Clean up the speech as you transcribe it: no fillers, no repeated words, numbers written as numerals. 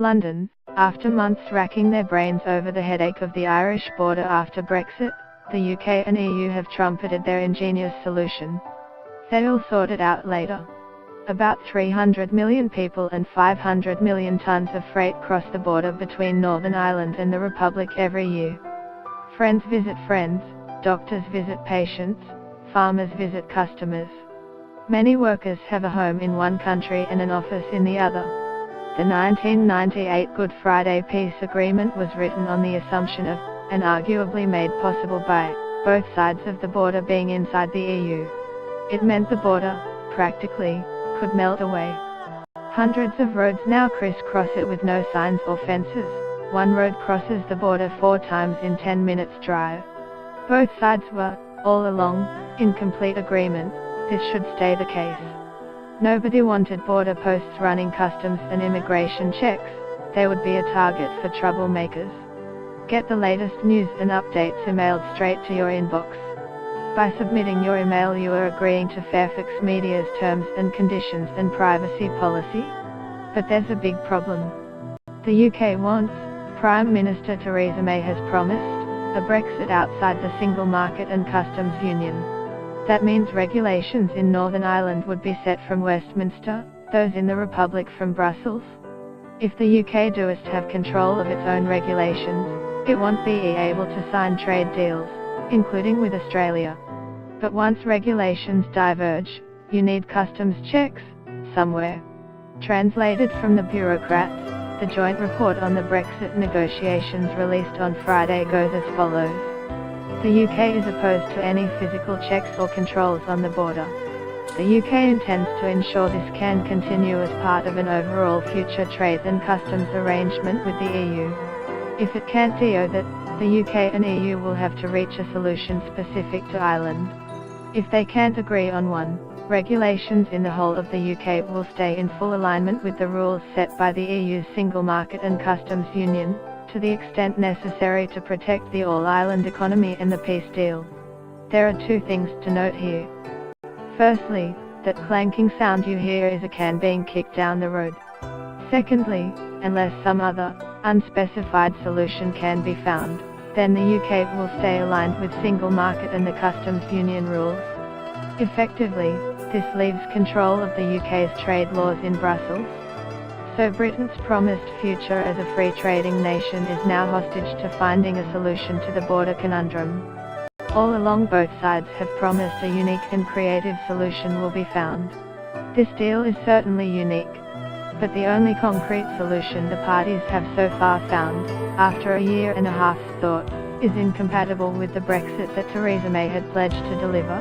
London, after months racking their brains over the headache of the Irish border after Brexit, the UK and EU have trumpeted their ingenious solution. They'll sort it out later. About 300 million people and 500 million tons of freight cross the border between Northern Ireland and the Republic every year. Friends visit friends, doctors visit patients, farmers visit customers. Many workers have a home in one country and an office in the other. The 1998 Good Friday Peace Agreement was written on the assumption of, and arguably made possible by, both sides of the border being inside the EU. It meant the border, practically, could melt away. Hundreds of roads now crisscross it with no signs or fences. One road crosses the border 4 times in 10 minutes drive. Both sides were, all along, in complete agreement. This should stay the case. Nobody wanted border posts running customs and immigration checks. They would be a target for troublemakers. Get the latest news and updates emailed straight to your inbox. By submitting your email, you are agreeing to Fairfax Media's terms and conditions and privacy policy. But there's a big problem. The UK wants, Prime Minister Theresa May has promised, a Brexit outside the single market and customs union. That means regulations in Northern Ireland would be set from Westminster, those in the Republic from Brussels. If the UK does have control of its own regulations, it won't be able to sign trade deals, including with Australia. But once regulations diverge, you need customs checks, somewhere. Translated from the bureaucrats, the joint report on the Brexit negotiations released on Friday goes as follows. The UK is opposed to any physical checks or controls on the border. The UK intends to ensure this can continue as part of an overall future trade and customs arrangement with the EU. If it can't do that, the UK and EU will have to reach a solution specific to Ireland. If they can't agree on one, regulations in the whole of the UK will stay in full alignment with the rules set by the EU's single market and customs union, to the extent necessary to protect the all-Ireland economy and the peace deal. There are 2 things to note here. Firstly, that clanking sound you hear is a can being kicked down the road. Secondly, unless some other, unspecified solution can be found, then the UK will stay aligned with single market and the customs union rules. Effectively, this leaves control of the UK's trade laws in Brussels. So Britain's promised future as a free trading nation is now hostage to finding a solution to the border conundrum. All along, both sides have promised a unique and creative solution will be found. This deal is certainly unique. But the only concrete solution the parties have so far found, after a year and a half's thought, is incompatible with the Brexit that Theresa May had pledged to deliver.